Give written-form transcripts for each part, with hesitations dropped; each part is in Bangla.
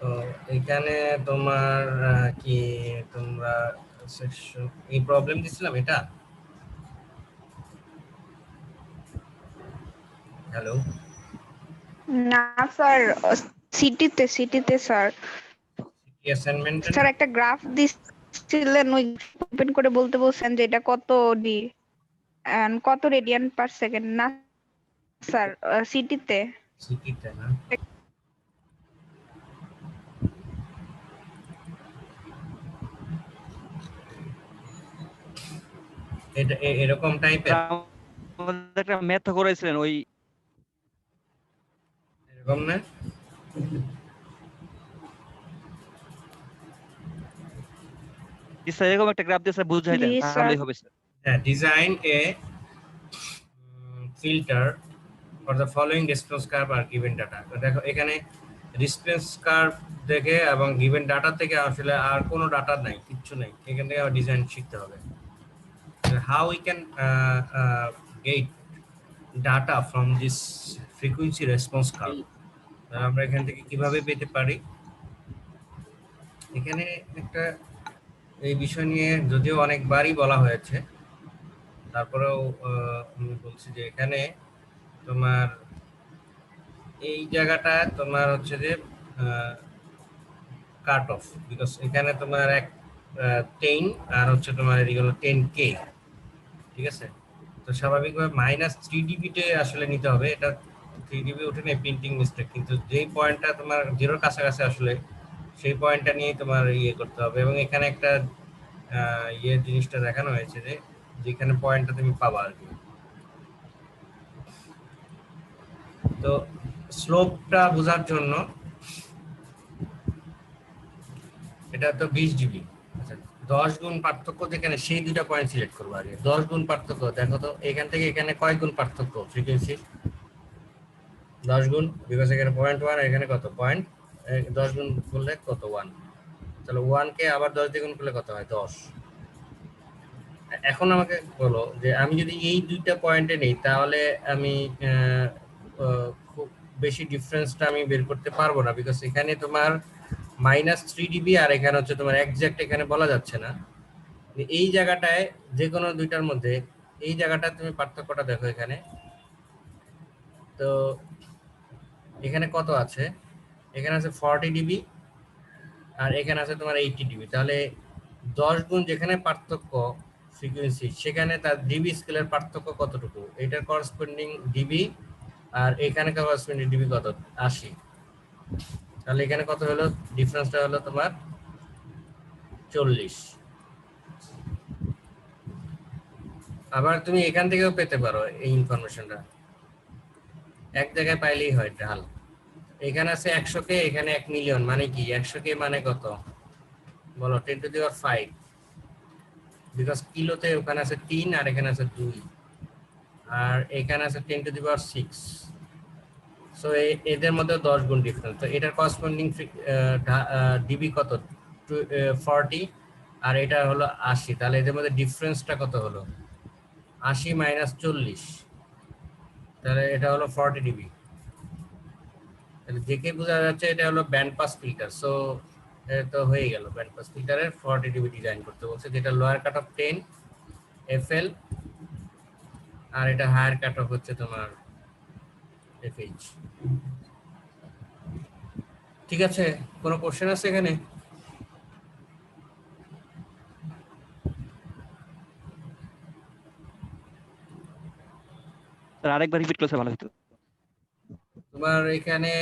তো এখানে তোমার কি তোমরা সেকশন এই প্রবলেম দিছিলাম এটা। হ্যালো, না স্যার, সিটিতে স্যার। অ্যাসাইনমেন্ট স্যার একটা গ্রাফ দিছিলেন, ওই ওপেন করে বলতে বলছেন যে এটা কত ডি এন্ড কত রেডিয়ান পার সেকেন্ড। না স্যার, সিটিতে। সিটিতে না, এটা এরকম টাইপের, আমাদের একটা ম্যাথ করাইছিলেন ওই এরকম না। স্যার এরকম একটা গ্রাফ দিয়ে স্যার বুঝাই দেন প্লিজ স্যার। তাহলেই হবে স্যার। হ্যাঁ, design A filter for the following response curve are given data. দেখো এখানে রেসপন্স কার্ভ দেখে এবং গিভেন ডাটা থেকে আসলে আর কোনো ডাটা নাই, কিচ্ছু নেই, এখান থেকে আবার ডিজাইন শিখতে হবে। How we can get data from this frequency response curve, আমরা এখান থেকে কিভাবে পেতে পারি। এখানে একটা এই বিষয় নিয়ে যদিও অনেকবারই বলা হয়েছে, তারপরেও আমি বলছি যে এখানে তোমার এই জায়গাটা তোমার হচ্ছে যে কাট অফ, বিকজ এখানে তোমার এক 10 আর হচ্ছে তোমার এগুলো 10K, ঠিক আছে। তো স্বাভাবিকভাবে -3 dB আসলে নিতে হবে, এটা 3 dB ওঠে না, প্রিন্টিং মিস্টেক, কিন্তু যেই পয়েন্টটা তোমার জিরোর কাছাকাছি আসলে সেই পয়েন্টটা নিয়ে তোমার ইয়ে করতে হবে। এবং এখানে একটা ইয়ে জিনিসটা দেখানো হয়েছে যে যেখানে পয়েন্টটা তুমি পাবা আর কি। তো স্লোপটা বোঝার জন্য এটা তো 20 dB, আচ্ছা 10 গুণ পার্থক্য যেখানে সেই দুইটা পয়েন্ট সিলেক্ট করবো আগে। 10 গুণ পার্থক্য দেখো তো এখান থেকে এখানে কয় গুণ পার্থক্য ফ্রিকোয়েন্সি। 10 গুণ, বিকজ এখানে 0.1, এখানে কত পয়েন্ট, 10 গুণ করলে কত 1, তাহলে 1 কে আবার 10 দিয়ে গুণ করলে কত হয় 10। এখন আমাকে বলো যে আমি যদি এই দুইটা পয়েন্টে নেই তাহলে আমি খুব বেশি ডিফারেন্সটা আমি বের করতে পারবো না, বিকজ এখানে তোমার -3 dB আর এখানে হচ্ছে তোমার এক্সাক্ট এখানে বলা যাচ্ছে না। এই জায়গাটায় যে কোনো দুইটার মধ্যে এই জায়গাটা তুমি পার্থক্যটা দেখো এখানে। তো এখানে কত আছে, এখানে আছে 40 dB আর এখানে আছে তোমার 80 dB, তাহলে 10 গুণ যেখানে পার্থক্য ফ্রিকোয়েন্সি সেখানে তার ডিবি স্কেলের পার্থক্য কতটুকু, এটার করসপন্ডিং ডিবি আর এখানে করসপন্ডিং ডিবি কত 80, তাহলে এখানে কত হলো ডিফারেন্সটা হলো তোমার 40। আবার তুমি এখান থেকেও পেতে পারো এই ইনফরমেশনটা, এক জায়গায় পাইলেই হয় ঢাল। এখানে আছে 100K, এখানে 1 মিলিয়ন, মানে কি 100K মানে কত বলো, 10⁵, বিকজ কিলোতে ওখানে আছে 3 আর এখানে আছে 2 আর এখানে আছে 10⁶। সো এদের মধ্যে 10 গুণ ডিফারেন্স, তো এটার করসপন্ডিং ডিবি কত 40 আর এটা হলো 80, তাহলে এদের মধ্যে ডিফারেন্সটা কত হলো 80 - 40, তাহলে এটা হলো 40 dB। তাহলে দেখে বোঝা যাচ্ছে এটা হলো ব্যান্ড পাস ফিল্টার। সো এটা তো হয়ে গেল, ব্যান্ড পাস ফিল্টারের 40 dB ডিজাইন করতে বলছে, যেটা লোয়ার কাট অফ 10 FL আর এটা হায়ার কাট অফ হচ্ছে তোমার FH। ঠিক আছে, কোনো কোশ্চেন আছে এখানে? স্যার আরেকবার রিপিট করলে ভালো হতো। তোমার এখানে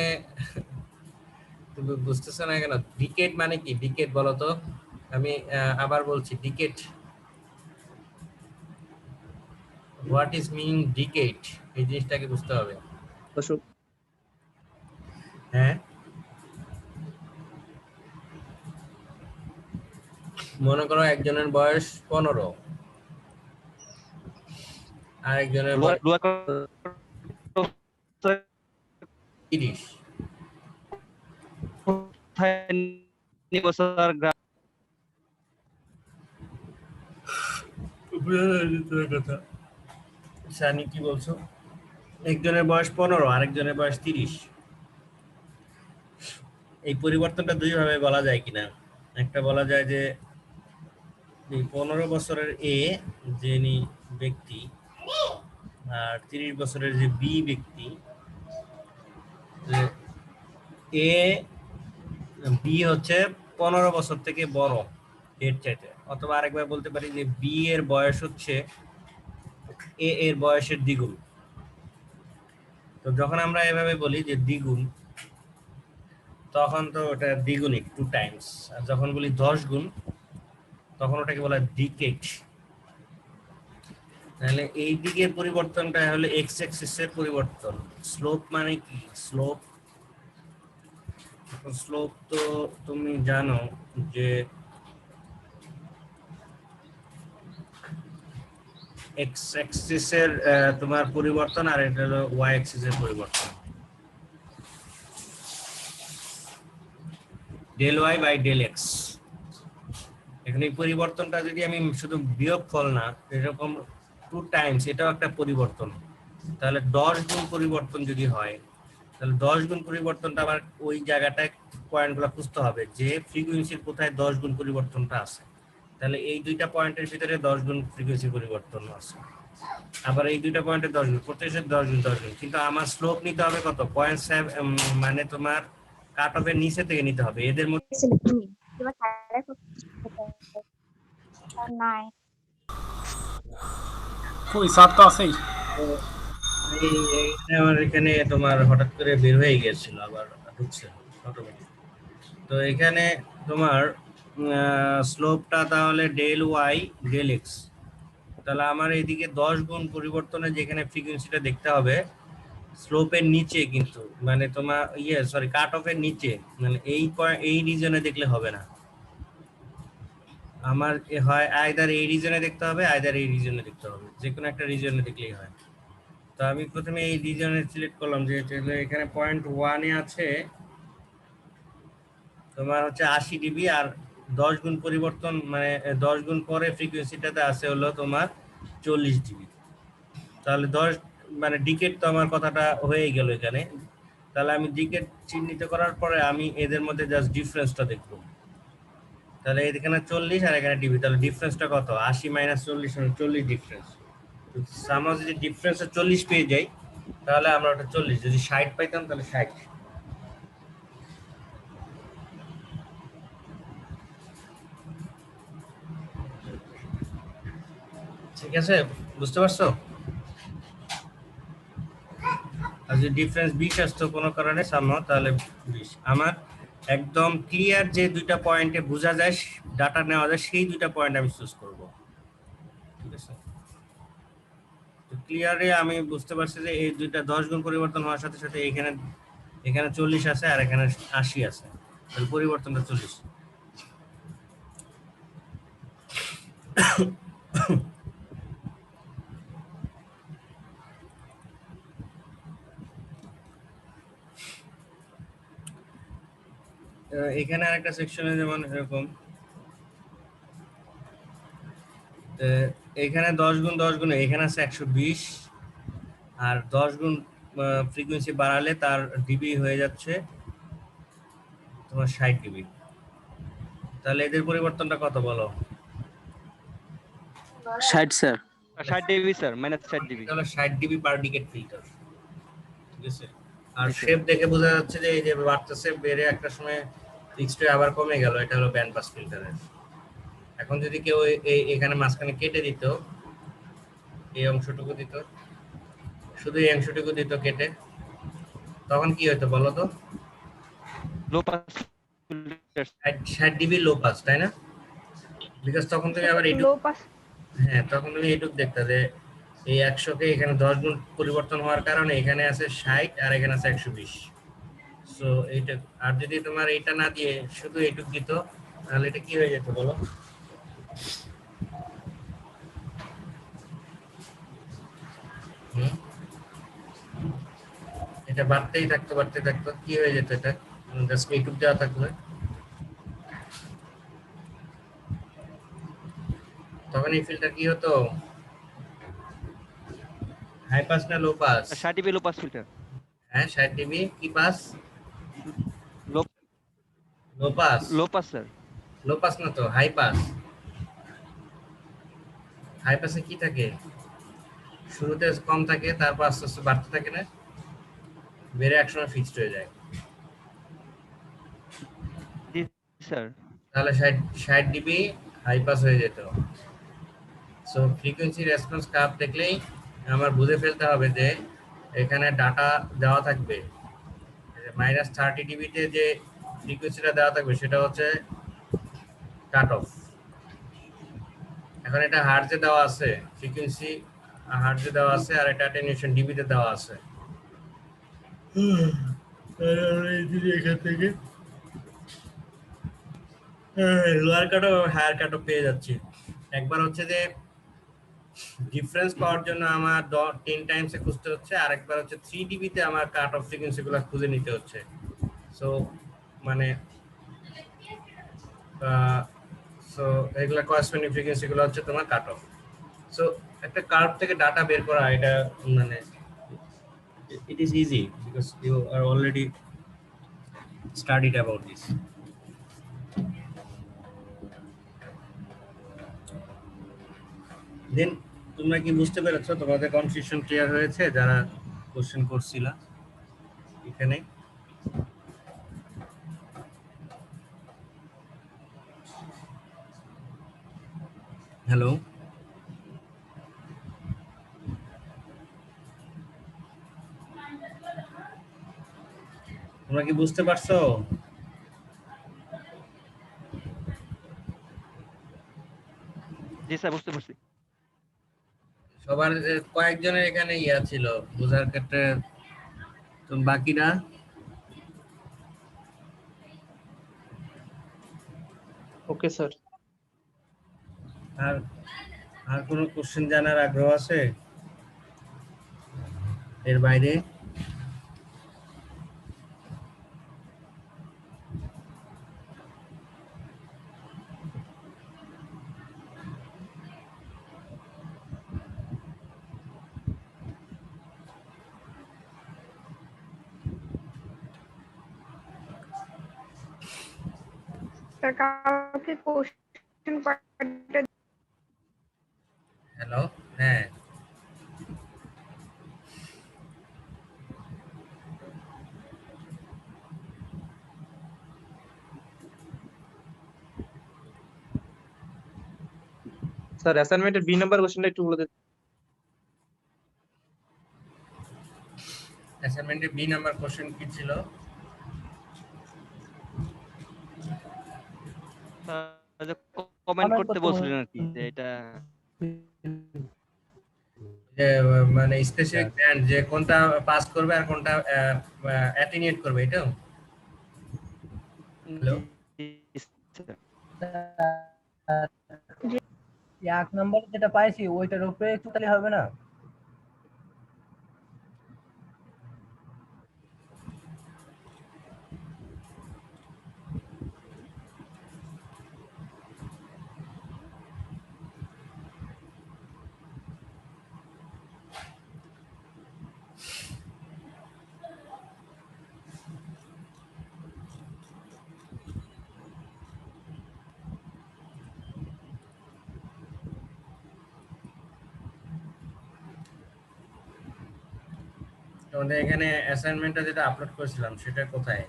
তুমি বুঝতেছো না কেন? ডিকেড মানে কি? ডিকেড বলো তো, আমি আবার বলছি, decade, what is meaning decade, এই জিনিসটাকে বুঝতে হবে। হ্যাঁ, মনে করো একজনের বয়স 15 আর একজনের বয়স 30। কথা সানি কি বলছো? একজনের বয়স 15 আরেকজনের বয়স 30, এই পরিবর্তনটা দুই ভাবে বলা যায় কিনা। একটা বলা যায় যে এই 15 বছরের এ যিনি ব্যক্তি আর 30 বছরের যে বি ব্যক্তি, এ বি হচ্ছে 15 বছর থেকে বড় এর চাইতে, অথবা আরেকবার বলতে পারি যে বি এর বয়স হচ্ছে এ এর বয়সের দ্বিগুণ। তো যখন আমরা এভাবে বলি যে দ্বিগুণ, তখন তো ওটা দ্বিগুণিক, 2 টাইমস। আর যখন বলি 10 গুণ, তখন ওটাকে বলা হয় ডিকেড। তাহলে এই দিকের পরিবর্তনটা হলো এক্স অ্যাক্সিসের পরিবর্তন। স্লোপ মানে কি? স্লোপ স্লোপ তো তুমি জানো যে এক্স অ্যাক্সিসের তোমার পরিবর্তন, আর এটা হলো ওয়াই অ্যাক্সিসের পরিবর্তন, del Y by del X. এখানে এই পরিবর্তনটা যদি আমি শুধু বিয়োগফল না, এরকম 2 টাইমস, এটাও একটা পরিবর্তন। তাহলে 10 গুণ পরিবর্তন যদি হয়, তাহলে 10 গুণ পরিবর্তনটা আবার ওই জায়গাটায় পয়েন্টগুলো খুঁজতে হবে যে ফ্রিকোয়েন্সির কোথায় 10 গুণ পরিবর্তনটা আছে। তাহলে এই দুইটা পয়েন্টের ভিতরে 10 গুণ ফ্রিকোয়েন্সি পরিবর্তন আছে, আবার এই দুইটা পয়েন্টে 10 গুণ, প্রত্যেকের 10 গুণ 10 গুণ। কিন্তু আমার স্লোপ নিতে হবে কত? 0.7, মানে তোমার কাট অফের নিচে থেকে নিতে হবে এদের মধ্যে। নাই কই স্যার তো আছেই। আমার এখানে তোমার হঠাৎ করে বের হয়ে গিয়েছিল, আবার ঢুকছে অটোমেটিক। তো এখানে তোমার স্লোপটা তাহলে ডেল ওয়াই ডেল এক্স। তাহলে আমার এইদিকে 10 গুণ পরিবর্তনে যেখানে ফ্রিকোয়েন্সিটা দেখতে হবে স্লোপের নিচে, কিন্তু মানে তোমার সরি কাট অফের নিচে, মানে এই রিজনে দেখলে হবে না। আমার হয় আইদার এই রিজনে দেখতে হবে, আইদার এই রিজনে দেখতে হবে, যে কোনো একটা রিজনে দেখলেই হয়। তো আমি প্রথমে এই রিজনে সিলেক্ট করলাম, যে এখানে 0.1 আছে তোমার হচ্ছে 80 ডিবি, আর 10 গুণ পরিবর্তন মানে 10 গুণ পরে ফ্রিকোয়েন্সিটাতে আছে হলো তোমার 40 ডিবি। তাহলে 10 মানে ডিকেট, তো আমার কথাটা হয়ে গেল এখানে। তাহলে আমি ডিকেট চিহ্নিত করার পরে আমি এদের মধ্যে জাস্ট ডিফারেন্সটা দেখব। তাহলে এখানে 40 আর এখানে ডিবি, তাহলে ডিফারেন্সটা কত? 80 মাইনাস 40 মানে 40 ডিফারেন্স। আমরা যদি ডিফারেন্সে 40 পেয়ে যাই, তাহলে আমরা ওটা 40, যদি 60 পাইতাম তাহলে 60। ঠিক আছে, বুঝতে পারছো? আর যদি ডিফারেন্স 20 আসতো কোনো কারণে সামহাও, তাহলে 20। আমার একদম ক্লিয়ার যে দুইটা পয়েন্টে বোঝা যায় ডাটা নেওয়া যায়, সেই দুইটা পয়েন্ট আমি চুজ করব। ঠিক আছে, তো ক্লিয়ারে আমি বুঝতে পারছি যে এই দুইটা 10 গুণ পরিবর্তন হওয়ার সাথে সাথে এখানে 40 আছে আর এখানে 80 আছে, তাহলে পরিবর্তনটা 40। এখানে আরেকটা সেকশনে যেমন এরকম এখানে 10 গুণ 10 গুণ, এখানে আছে 120, আর 10 গুণ ফ্রিকোয়েন্সি বাড়ালে তার ডিবি হয়ে যাচ্ছে তোমার 60 ডিবি। তাহলে এদের পরিবর্তনটা কত বলো? 60 sir. 60 DB sir, minus 60 DB. তাহলে 60 ডিবি পার ডিকেট ফিল্টার। ঠিক আছে, আর জি, স্যার। শেপ দেখে বোঝা যাচ্ছে যে এই যে বাড়তেছে, বেড়ে একটা সময় ফিক্সড হয়ে আবার কমে গেল, এটা হলো ব্যান্ড পাস ফিল্টারের। এখন যদি কেউ এখানে মাঝখানে কেটে দিত, এই অংশটুকু দিত, শুধু এই অংশটুকু দিত কেটে, তখন কি হতো বলো তো? লো pass filter. 60 dB low pass, তাই না? বিকজ তখন তুমি আবার লো পাস। হ্যাঁ, তখন তুমি এইটুক দেখতে যে এই 100 কে এখানে 10 গুণ পরিবর্তন হওয়ার কারণে এখানে আছে 60 আর এখানে আছে 120। সো এইটা, আর যদি তোমার এটা না দিয়ে শুধু এইটুক দিত, তাহলে এটা কি হয়ে যেত বলো? এটা বাড়তেই থাকতো, বাড়তে থাকতো, কি হয়ে যেত? এটা জাস্ট এইটুক দেওয়া থাকলো, তখন এই ফিল্টার কি হতো? হাই পাস না low pass? 60 dB low pass filter. হ্যাঁ, 60 ডিবি কি pass? Low low pass, low pass sir. Low pass না তো, হাই পাস। হাই পাসে কি থাকে? শুরুতে কম থাকে, তারপর আস্তে আস্তে বাড়তে থাকে না, বেড়ে একসময় ফিক্সড হয়ে যায়। জি স্যার। তাহলে 60 ডিবি হাই পাস হয়ে যেত। সো ফ্রিকোয়েন্সি রেসপন্স কার্ভ দেখলেই আমার বুঝে ফেলতে হবে যে এখানে ডাটা দেওয়া থাকবে। -30 ডিবিতে যে ফ্রিকোয়েন্সিটা দেওয়া থাকবে সেটা হচ্ছে কাট অফ। এখন এটা হার্জে দেওয়া আছে, ফ্রিকোয়েন্সি হার্জে দেওয়া আছে, আর এটা অ্যাটেনুয়েশন ডিবিতে দেওয়া আছে। এখান থেকে lower cut off higher cut off পেয়ে যাচ্ছি। একবার হচ্ছে যে ডিফারেন্স পাওয়ার জন্য আমার 10 টাইমসে খুঁজতে হচ্ছে, আর একবার হচ্ছে 3 ডিবিতে আমার কাট অফ ফ্রিকোয়েন্সি গুলো খুঁজে নিতে হচ্ছে। সো মানে সো এগুলা করেসপন্ডিং ফ্রিকোয়েন্সি গুলো হচ্ছে তোমার কাট অফ। সো একটা কার্ভ থেকে ডাটা বের করা, এটা মানে it is easy because you are already studied about this. দেন তোমরা কি বুঝতে পেরেছো? তোমাদের কনফিউশন ক্লিয়ার হয়েছে যারা কোশ্চেন করছিলা এখানে? হ্যালো, তোমরা কি বুঝতে পারছো? জি স্যার, বুঝতে পারছি। সবার কয়েকজনের এখানে ইয়া ছিল বোঝার ক্ষেত্রে, তো বাকিরা ওকে স্যার। আর আর কোনো কোশ্চেন জানার আগ্রহ আছে এর বাইরে? স্যার কালকে কোশ্চেন পার্টটা হ্যালো, হ্যাঁ স্যার অ্যাসাইনমেন্টের বি নাম্বার কোশ্চেনটা একটু বলে দিন। অ্যাসাইনমেন্টে বি নাম্বার কোশ্চেন কি ছিল? কমেন্ট করতে বলছিলেন আর কি, যে এটা যে মানে স্পেসিফিক ব্যান্ড, যে কোনটা পাস করবে আর কোনটা অ্যাটেনিয়েট করবে, এটা? হ্যালো, জি স্যার। এক নম্বরে যেটা পাইছি ওইটার উপরে টোটালি হবে না? তোমাদের এখানে অ্যাসাইনমেন্টটা যেটা আপলোড করেছিলাম সেটা কোথায়?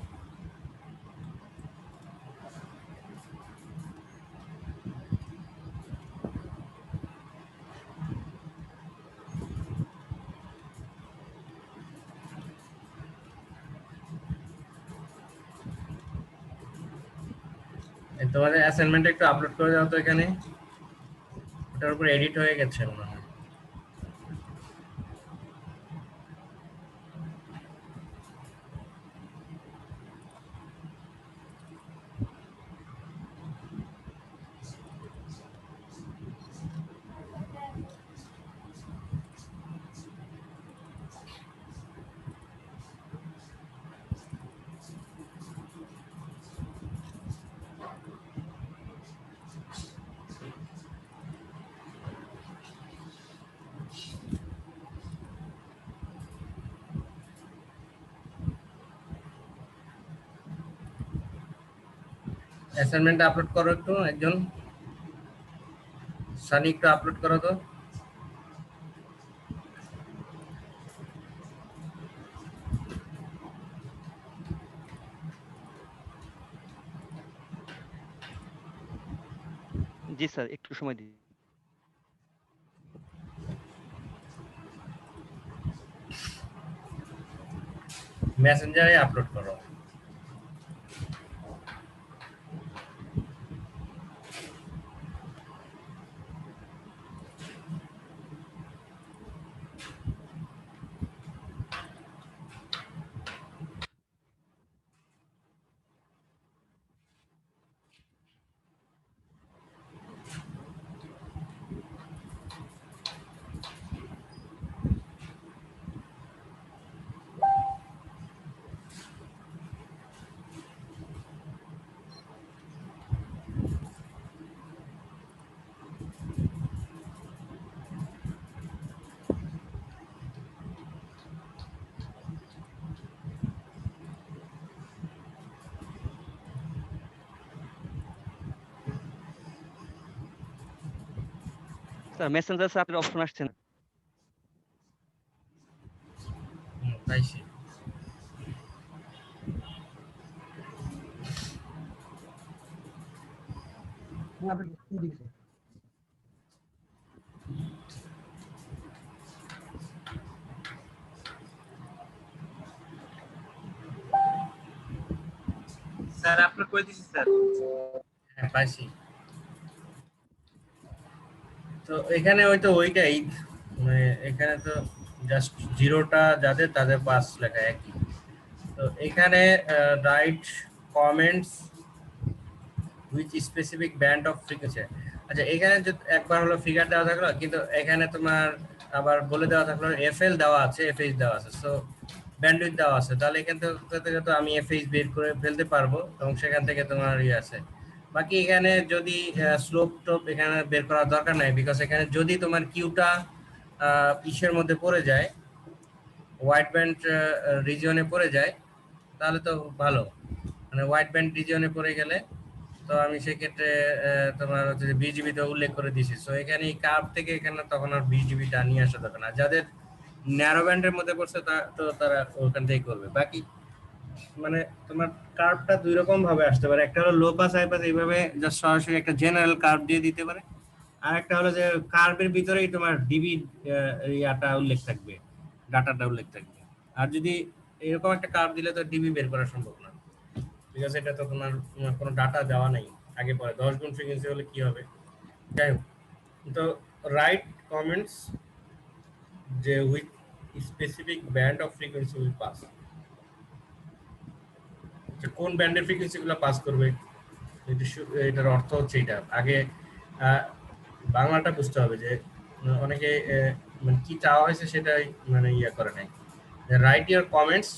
তোমাদের অ্যাসাইনমেন্টটা একটু আপলোড করে দাও তো এখানে, ওটার উপর এডিট হয়ে গেছে মনে হয়। অ্যাসাইনমেন্ট আপলোড করো একটু, একজন সানি একটু আপলোড করো তো। জি স্যার, একটু সময় দিন। মেসেঞ্জারে আপলোড করো। স্যার মেসেঞ্জার স্যার আপনার অপশন আসছে না। পাইছি। স্যার আপনার কই দিছি স্যার? হ্যাঁ পাইছি। তো এখানে ওইটাই, মানে এখানে তো জাস্ট জিরোটা যাদের তাদের পাস লেখা একই। তো এখানে right comments which specific band of frequency. আচ্ছা এখানে একবার হলো ফিগার দেওয়া থাকলো, কিন্তু এখানে তোমার আবার বলে দেওয়া থাকলো এফএল দেওয়া আছে, এফএইচ দেওয়া আছে, সো ব্যান্ডউইথ দেওয়া আছে। তাহলে এখান থেকে তো আমি এফএইচ বের করে ফেলতে পারবো এবং সেখান থেকে তোমার আছে। বাকি এখানে যদি স্লোপ টোপ এখানে বের করার দরকার নাই, বিকজ এখানে যদি তোমার কিউটা ইসের মধ্যে পড়ে যায়, হোয়াইট ব্যান্ড রিজিয়নে পড়ে যায়, তাহলে তো ভালো। মানে হোয়াইট ব্যান্ড রিজিয়নে পড়ে গেলে তো আমি সেক্ষেত্রে তোমার হচ্ছে যে বিজিবিতে উল্লেখ করে দিয়েছি। সো এখানে এই কার্ভ থেকে এখানে তখন আর বিজিবিটা নিয়ে আসা দরকার না। যাদের ন্যারো ব্যান্ডের মধ্যে পড়ছে তো তারা ওখান থেকে করবে। বাকি মানে তোমার কার্ভটা দুই রকম ভাবে আসতে পারে, একটা হলো লো পাস হাই পাস, এইভাবে জাস্ট সরাসরি একটা জেনারেল কার্ভ দিয়ে দিতে পারে। আর একটা হলো যে কার্ভের ভিতরেই তোমার ডিবি ইয়াটা উল্লেখ থাকবে, ডাটাটা উল্লেখ থাকবে। আর যদি এরকম একটা কার্ভ দিলে তো ডিবি বের করা সম্ভব না, বিকজ এটা তো তোমার কোনো ডাটা দেওয়া নাই আগে পরে। 10 গুণ ফ্রিকোয়েন্সি হলে কি হবে, যাই হোক। তো রাইট কমেন্টস যে with specific band of frequency will pass, কোন ব্যান্ডের ফ্রিকোয়েন্সি গুলো পাস করবে, এটার অর্থ হচ্ছে এটা। আগে বাংলাটা বুঝতে হবে যে অনেকে মানে কি চাওয়া হয়েছে সেটাই মানে ইয়া করে নাই। রাইট ইউর কমেন্টস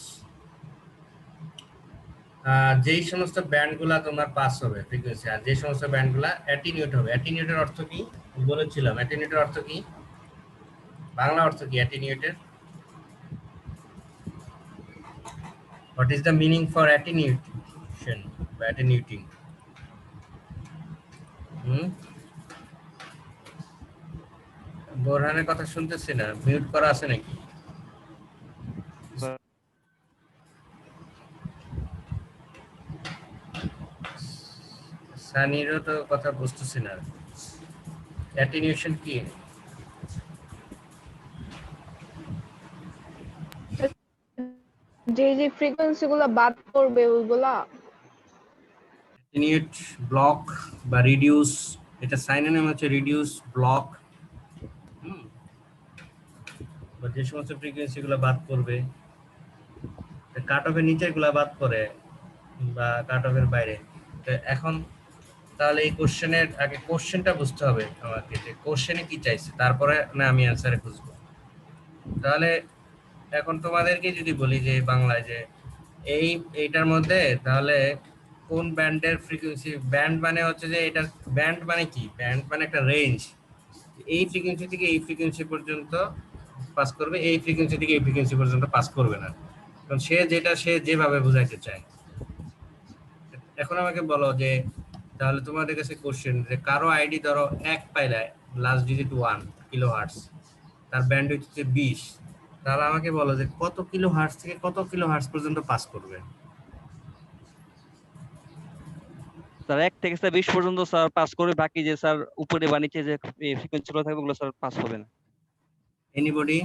যেই সমস্ত ব্যান্ডগুলা তোমার পাস হবে ফ্রিকোয়েন্সি, আর যে সমস্ত ব্যান্ডগুলা অ্যাটিনিউট হবে। অ্যাটিনিউটের অর্থ কি বলেছিলাম? অ্যাটিনিউটের অর্থ কি, বাংলা অর্থ কি অ্যাটিনিউটের? What is the meaning for attenuation বা অ্যাটিনিউটিং? বোরহানের কথা শুনতেছি না, মিউট করা আছে নাকি? সানিরও তো কথা বুঝতেছি না। অ্যাটিনিউশন কি? যে যে ফ্রিকোয়েন্সি গুলো বাদ করবে ওইগুলা। অ্যাটিনিউট, ব্লক বা রিডিউস, এটা সাইনোনিম হচ্ছে রিডিউস, ব্লক। বা যে সমস্ত ফ্রিকোয়েন্সি গুলো বাদ করবে, কাট অফের নিচের গুলা বাদ করে বা কাট অফের বাইরে। তো এখন তাহলে এই কোশ্চেনের আগে কোশ্চেনটা বুঝতে হবে আমাকে, যে কোশ্চেনে কি চাইছে, তারপরে না আমি অ্যান্সারে খুঁজবো। তাহলে এখন তোমাদেরকে যদি বলি যে বাংলায় যে এইটার মধ্যে তাহলে কোন ব্যান্ডের ফ্রিকোয়েন্সি, ব্যান্ড মানে হচ্ছে যে এটা ব্যান্ড মানে কি, ব্যান্ড মানে একটা রেঞ্জ, এই ফ্রিকোয়েন্সি থেকে এই ফ্রিকোয়েন্সি পর্যন্ত পাস করবে, এই ফ্রিকোয়েন্সি থেকে এই ফ্রিকোয়েন্সি পর্যন্ত পাস করবে না, কারণ সে যেভাবে বুঝাইতে চায়। এখন আমাকে বলো যে তাহলে তোমাদের কাছে কোশ্চেন যে কারো আইডি ধরো 1 পাইলে লাস্ট ডিজিট 1 কিলোহার্টজ, তার ব্যান্ডউইথ হচ্ছে 20, তাহলে আমাকে বলো যে কত কিলোহার্টজ থেকে কত কিলোহার্টজ পর্যন্ত পাস করবে? স্যার 1 থেকে স্যার 20 পর্যন্ত স্যার পাস করে, বাকি যে স্যার উপরে বা নিচে যে ফ্রিকোয়েন্সি গুলো থাকবে ওগুলো স্যার পাস হবে না। এনিবডি?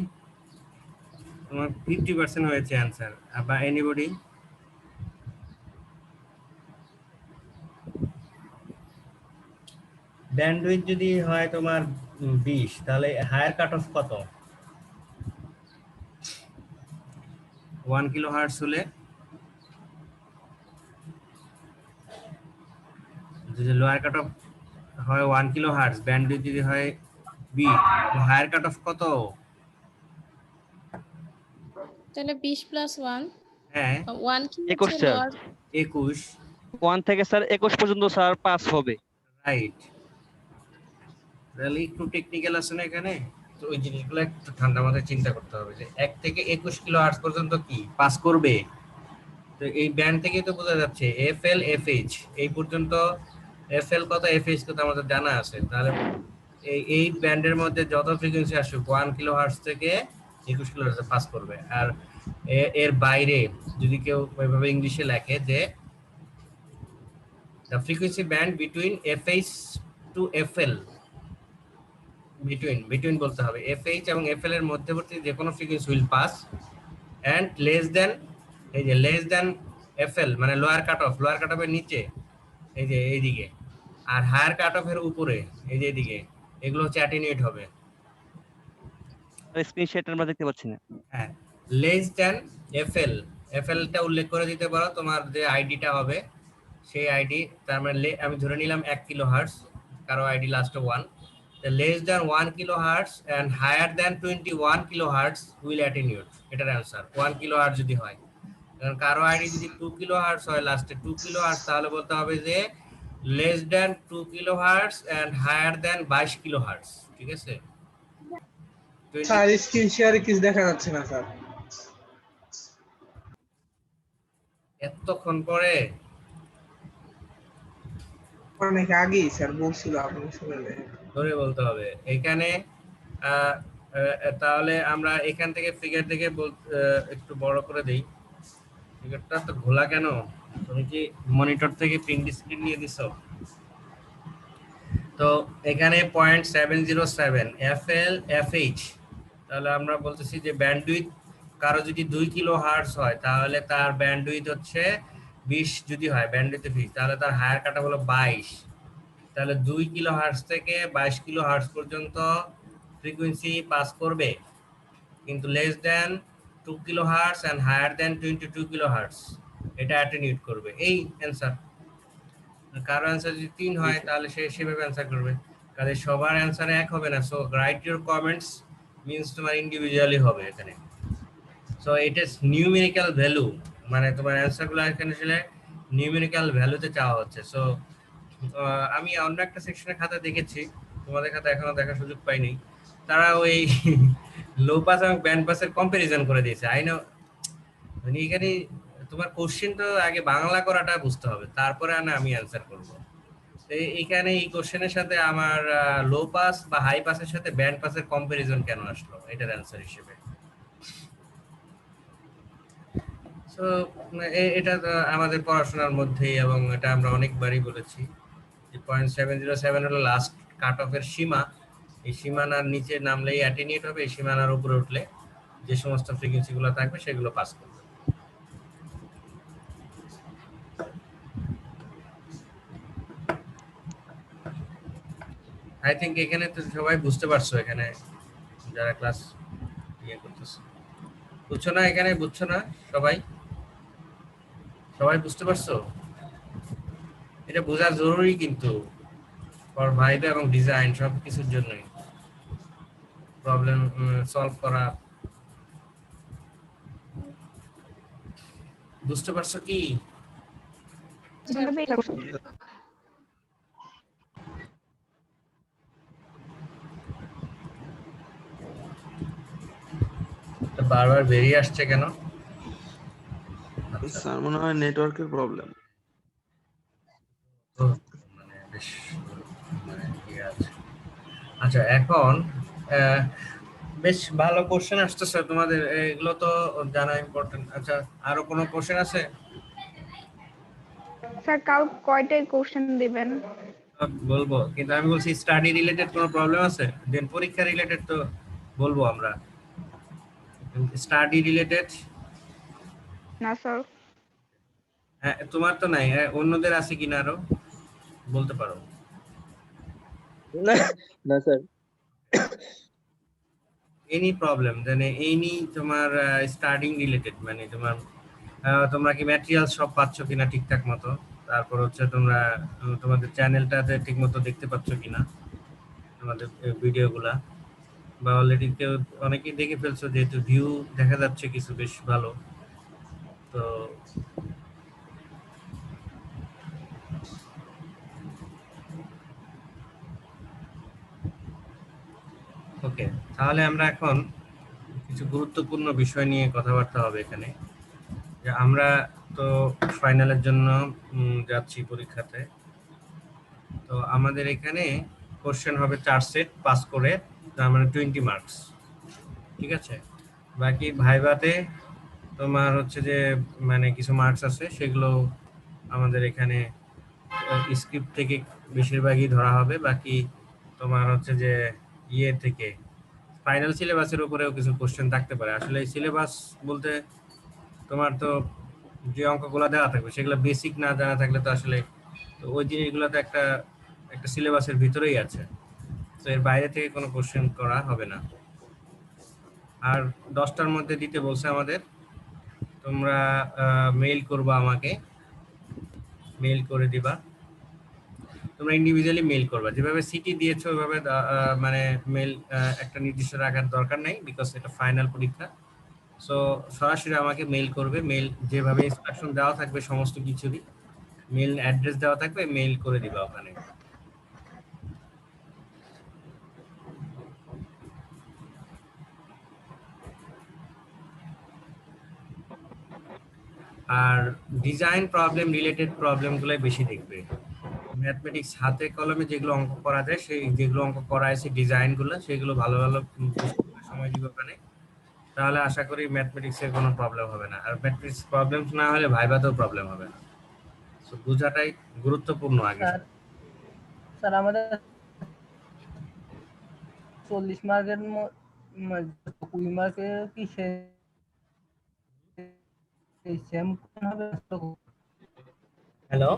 তোমার 50% হয়েছে অ্যানসার। বা এনিবডি? ব্যান্ডউইথ যদি হয় তোমার 20, তাহলে হায়ার কাট অফ কত? 1 কিলোহার্টজ হলে যদি লোয়ার কাট অফ হয় 1 কিলোহার্টজ, ব্যান্ডউইথ যদি হয় 20, হায়ার কাট অফ কত? তাহলে 20 + 1 হ্যাঁ 1 কি 21 হচ্ছে স্যার। লোয়ার 21, 1 থেকে স্যার 21 পর্যন্ত স্যার পাস হবে। রাইট। তাহলে একটু টেকনিক্যাল আছে না এখানে, তো ওই জিনিসগুলো একটু ঠান্ডা মাথায় চিন্তা করতে হবে যে 1 থেকে 21 কিলোহার্টজ পর্যন্ত কি পাস করবে। তো এই ব্যান্ড থেকে তো বোঝা যাচ্ছে এফএল এফএইচ এই পর্যন্ত, এফএল কত এফএইচ কত আমাদের জানা আছে। তাহলে এই ব্যান্ডের মধ্যে যত ফ্রিকোয়েন্সি আসুক 1 কিলোহার্টজ থেকে 21 কিলোহার্টজ পাস করবে। আর এর বাইরে যদি কেউ ওইভাবে ইংলিশে লেখে যে the frequency band between FH to FL, between বলতে হবে, FH এবং FL এর মধ্যবর্তী যে কোনো frequency will pass and less than, এই যে less than FL মানে লোয়ার কাট অফ, লোয়ার কাট অফের নিচে এই যে এইদিকে, আর হায়ার কাট অফের উপরে এই যে এইদিকে, এগুলো হচ্ছে অ্যাটেনুয়েট হবে। স্ক্রিনশট আমরা দেখতে পাচ্ছি না। হ্যাঁ, লেস দ্যান এফএল, এফএলটা উল্লেখ করে দিতে পারো তোমার যে আইডিটা হবে সেই আইডি। তার মানে আমি ধরে নিলাম 1 কিলোহার্টজ, কারো ID last 1, the less than 1 kilohertz and higher than 21 kilohertz will attenuate, এটার অ্যানসার 1 কিলোহার্টজ যদি হয়। কারণ কারো আইডি যদি 2 কিলোহার্টজ হয় লাস্টে 2 কিলোহার্টজ, তাহলে বলতে হবে যে less than 2 kilohertz and higher than 22 kilohertz, ঠিক আছে? স্যার স্ক্রিন শেয়ারে কিছু দেখা যাচ্ছে না স্যার। এতক্ষণ পরে অনেক আগেই স্যার বলছিল, আপনি শুনে নেন। ধরে বলতে হবে এখানে। তাহলে আমরা এখান থেকে ফিগার থেকে একটু বড় করে দেই। ফিগারটা তো ঘোলা কেন? তুমি কি মনিটর থেকে প্রিন্ট স্ক্রিন নিয়ে দিছো? তো এখানে 0.707 এফএল এফএইচ, তাহলে আমরা বলতেছি যে ব্যান্ডউইথ কারো যদি 2 কিলোহার্টজ হয় তাহলে তার ব্যান্ডউইথ হচ্ছে 20, যদি হয় ব্যান্ডউইথ 20, তাহলে তার হায়ার কাট হলো 22। তাহলে 2 কিলোহার্টজ থেকে 22 কিলোহার্টজ পর্যন্ত ফ্রিকোয়েন্সি পাস করবে, কিন্তু less than 2 kilohertz and higher than 22 kilohertz এটা অ্যাটেনিউট করবে। এই অ্যানসার। কারো অ্যানসার যদি 3 হয় তাহলে সে সেভাবে অ্যানসার করবে। কাজে সবার অ্যানসার এক হবে না। So right your comments means তোমার ইন্ডিভিজুয়ালি হবে এখানে। So it is numerical value, মানে তোমার অ্যানসারগুলো এখানে আসলে নিউমেরিক্যাল ভ্যালুতে চাওয়া হচ্ছে। সো আমি অন্য একটা সেকশনের খাতা দেখেছি, তোমাদের খাতা এখনো দেখার সুযোগ পাইনি। তারা ওই লো পাস এবং ব্যান্ড পাসের কম্পারিজন করে দিয়েছে। আই নো, মানে এখানে তোমার কোশ্চেন তো আগে বাংলা করাটা বুঝতে হবে, তারপরে আমি অ্যান্সার করব। এইখানে এই কোশ্চেনের সাথে আমার লো পাস বা হাই পাসের সাথে ব্যান্ড পাসের কম্পারিজন কেন আসলো এটার অ্যান্সার হিসেবে? সো এটা তো আমাদের পড়াশোনার মধ্যেই, এবং এটা আমরা অনেকবারই বলেছি যে 0.707 হলো লাস্ট কাট অফের সীমা। এই সীমানার নিচে নামলেই অ্যাটেনিউট হবে, এই সীমানার উপরে উঠলে যে সমস্ত ফ্রিকোয়েন্সি গুলো থাকবে সেগুলো পাস করবে। আই থিংক এখানে তো সবাই বুঝতে পারছো, এখানে যারা ক্লাস ইয়ে করতেছে। বুঝছো না? এখানে বুঝছো না সবাই? সবাই বুঝতে পারছো? এটা বোঝা জরুরি কিন্তু ফর ভাইব এবং ডিজাইন সব কিছুর জন্যই, প্রবলেম সলভ করা। বুঝতে পারছো কি? বারবার বেরিয়ে আসছে কেন? স্যার মনে হয় নেটওয়ার্কের প্রবলেম। মানে বেশ মানে ইয়ে আছে। আচ্ছা এখন আহ, বেশ ভালো কোশ্চেন আসতেছে তোমাদের, এগুলো তো জানা ইম্পর্টেন্ট। আচ্ছা আরো কোনো কোশ্চেন আছে? স্যার কাল কয়টায় কোশ্চেন দিবেন? বলবো, কিন্তু আমি বলছি স্টাডি রিলেটেড কোনো প্রবলেম আছে, দেন পরীক্ষা রিলেটেড তো বলবো আমরা। স্টাডি রিলেটেড না স্যার। তোমার তো নাই, অন্যদের আছে কিনা আরো বলতে পারো। না না sir. Any problem than any তোমার স্টাডিং রিলেটেড, মানে তোমার তোমরা কি ম্যাটেরিয়াল সব পাচ্ছ কিনা ঠিকঠাক মতো, তারপর হচ্ছে তোমরা তোমাদের চ্যানেলটাতে ঠিক মতো দেখতে পাচ্ছ কিনা তোমাদের ভিডিওগুলা, বা অলরেডি কেউ অনেকেই দেখে ফেলছো যেহেতু ভিউ দেখা যাচ্ছে কিছু বেশ ভালো। তো ওকে, তাহলে আমরা এখন কিছু গুরুত্বপূর্ণ বিষয় নিয়ে কথাবার্তা হবে এখানে। যে আমরা তো ফাইনালের জন্য যাচ্ছি পরীক্ষাতে, তো আমাদের এখানে কোশ্চেন হবে 4 সেট পাস করে, তার মানে 20 মার্কস, ঠিক আছে। বাকি ভাইভাতে তোমার হচ্ছে যে মানে কিছু মার্কস আছে, সেগুলো আমাদের এখানে স্ক্রিপ্ট থেকে বেশিরভাগই ধরা হবে। বাকি তোমার হচ্ছে যে ইয়ে থেকে ফাইনাল সিলেবাসের উপরেও কিছু কোশ্চেন থাকতে পারে। আসলে এই সিলেবাস বলতে তোমার তো যে অঙ্কগুলো দেওয়া থাকবে সেগুলো বেসিক না জানা থাকলে তো আসলে, তো ওই জিনিসগুলো তো একটা একটা সিলেবাসের ভিতরেই আছে, তো এর বাইরে থেকে কোনো কোশ্চেন করা হবে না। আর 10টার মধ্যে দিতে বলছে আমাদের, তোমরা মেইল করবা, আমাকে মেইল করে দিবা। তোমরা ইন্ডিভিজুয়ালি মেইল করবা, যেভাবে সিটি দিয়েছো ওইভাবে মানে মেইল একটা নির্দিষ্ট রাখার দরকার নেই, বিকজ এটা ফাইনাল পরীক্ষা। সো সরাসরি আমাকে মেইল করবে, মেইল যেভাবে ইনস্ট্রাকশন দেওয়া থাকবে সমস্ত কিছুরই মেইল অ্যাড্রেস দেওয়া থাকবে, মেইল করে দিবা ওখানে। আর ডিজাইন প্রবলেম রিলেটেড প্রবলেমগুলোই বেশি দেখবে। ম্যাথমেটিক্স হাতে কলমে যেগুলো অঙ্ক করা যায়, সেই যেগুলো অঙ্ক করা আছে ডিজাইনগুলো, সেগুলো ভালো ভালো সময় দিবে ওখানে, তাহলে আশা করি ম্যাথমেটিক্সের কোনো প্রবলেম হবে না। আর ম্যাথমেটিক্স প্রবলেম না হলে ভাইভাতেও প্রবলেম হবে না। সো বোঝাটাই গুরুত্বপূর্ণ আগে। স্যার স্যার আমাদের 40 মার্কের 20 মার্কের কি সেম হবে? হ্যালো,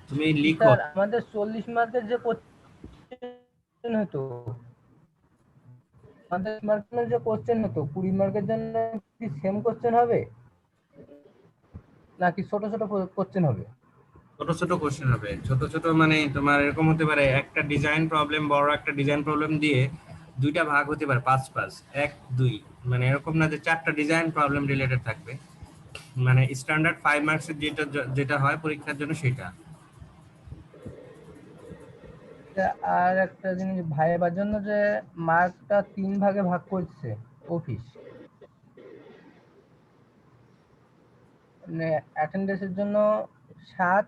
তুমি লিখো। স্যার আমাদের 40 মার্কের যে কোশ্চেন হতো, আমাদের মার্কের যে কোশ্চেন হতো 20 মার্কের জন্য কি সেম কোশ্চেন হবে নাকি ছোট ছোট কোশ্চেন হবে? ছোট ছোট কোশ্চেন হবে, ছোট ছোট মানে তোমার এরকম হতে পারে একটা ডিজাইন প্রবলেম, বড় একটা ডিজাইন প্রবলেম দিয়ে দুইটা ভাগ হতে পারে 5 1 2, মানে এরকম না যে 4টা ডিজাইন প্রবলেম রিলেটেড থাকবে। মানে স্ট্যান্ডার্ড 5 মার্কসের যেটা যেটা হয় পরীক্ষার জন্য সেটা। আর একটা জিনিস, ভাইবার জন্য যে মার্কটা 3 ভাগে ভাগ করছে অফিস, মানে অ্যাটেন্ডেন্সের জন্য 7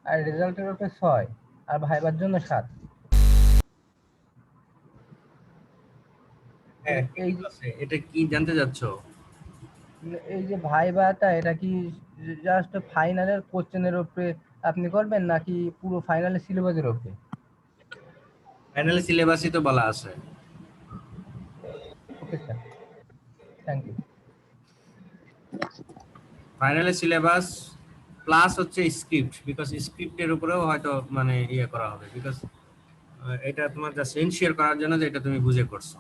আর রেজাল্টের উপরে 6 আর ভাইবার জন্য 7। হ্যাঁ, এই এটা কি জানতে চাচ্ছো? এই যে ভাইবাটা এটা কি জাস্ট ফাইনালের কোশ্চেনের উপরে আপনি করবেন নাকি পুরো ফাইনালের সিলেবাসের উপরে? ফাইনাল সিলেবাসই তো বলা আছে। Okay sir, thank you. ফাইনালের সিলেবাস প্লাস হচ্ছে স্ক্রিপ্ট, বিকজ স্ক্রিপ্টের উপরেও হয়তো মানে ইয়ে করা হবে, বিকজ এটা তোমার জাস্ট এনশিওর করার জন্য যে এটা তুমি বুঝে করছো।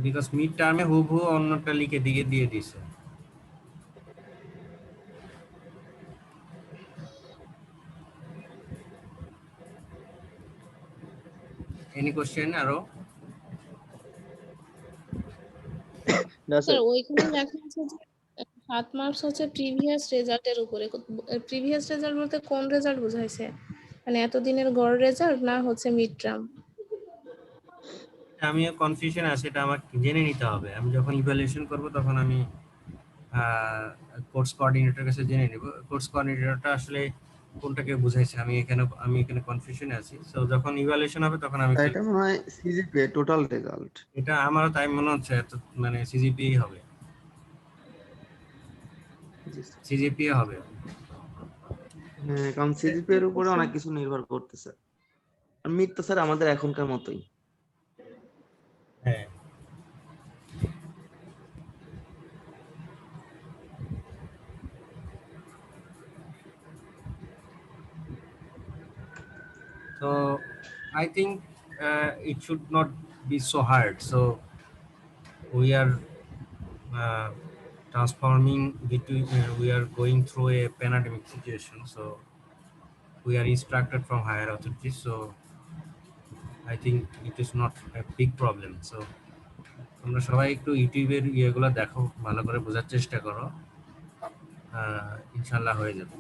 বিকজ মিড টার্মে হুবহু অন্যটা লিখে দিয়ে দিছে। এনি কোশ্চেন আরো? না স্যার স্যার। ওইখানে লেখা আছে যে 7 মার্কস হচ্ছে প্রিভিয়াস রেজাল্টের উপরে। প্রিভিয়াস রেজাল্ট বলতে কোন রেজাল্ট বোঝাইছে? মানে এতদিনের গড় রেজাল্ট না হচ্ছে মিড টার্ম? আমিও কনফিউশন আছে, এটা আমাকে জেনে নিতে হবে। আমি যখন ইভ্যালুয়েশন করব তখন আমি কোর্স কোঅর্ডিনেটর কাছে জেনে নেব কোর্স কোঅর্ডিনেটরটা আসলে কোনটাকে বুঝাইছে। আমি এখানে কনফিউশনে আছি। সো যখন ইভ্যালুয়েশন হবে তখন আমি এটা মনে হয় সিজিপিএ টোটাল রেজাল্ট। এটা আমারও তাই মনে হচ্ছে, এত মানে সিজিপিএ হবে, সিজিপিএ হবে। হ্যাঁ, কারণ সিজিপিএ এর উপরে অনেক কিছু নির্ভর করতেছে। আর মিড তো স্যার আমাদের এখনকার মতোই। হ্যাঁ, so I think it should not be so hard. So we are transforming between we are going through a pandemic situation, so we are instructed from higher authorities, so I think it is not a big problem. So তোমরা সবাই একটু ইউটিউবের ইয়েগুলো দেখো, ভালো করে বোঝার চেষ্টা করো, ইনশাল্লাহ হয়ে যাবে।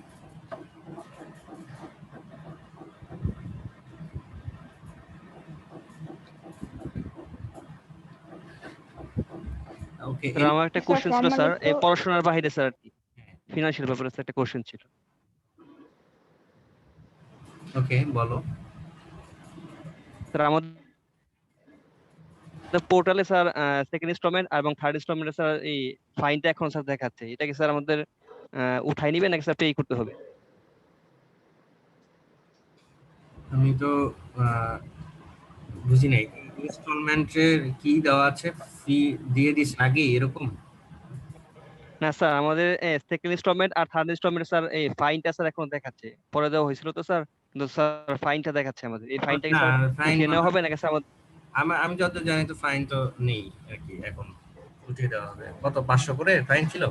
ওকে, স্যার আমার একটা কোশ্চেন ছিল স্যার, এই সম্মানিত- পড়াশোনার বাইরে স্যার ফিনান্সিয়াল ব্যাপারে স্যার একটা কোশ্চেন ছিল। ওকে বলো। স্যার আমাদের পোর্টালে স্যার সেকেন্ড ইনস্টলমেন্ট এবং থার্ড ইনস্টলমেন্টে স্যার এই ফাইনটা এখন স্যার দেখাচ্ছে, এটা কি স্যার আমাদের উঠাই নিবে নাকি স্যার পে করতে হবে? আমি তো বুঝি নাই, ইনস্টলমেন্টের কি দেওয়া আছে, ফি দিয়ে দিস আগে এরকম? না স্যার, আমাদের সেকেন্ড ইনস্টলমেন্ট আর থার্ড ইনস্টলমেন্ট স্যার এই ফাইনটা স্যার এখন দেখাচ্ছে, পরে দেওয়া হয়েছিল তো স্যার, কিন্তু স্যার ফাইনটা দেখাচ্ছে আমাদের, এই ফাইনটা কি না, স্যার ফাইন উঠিয়ে নেওয়া হবে নাকি স্যার আমাদের? আমি যত জানি তো ফাইন তো নেই আর কি, এখন উঠিয়ে দেওয়া হবে। কত 500 করে ফাইন ছিল?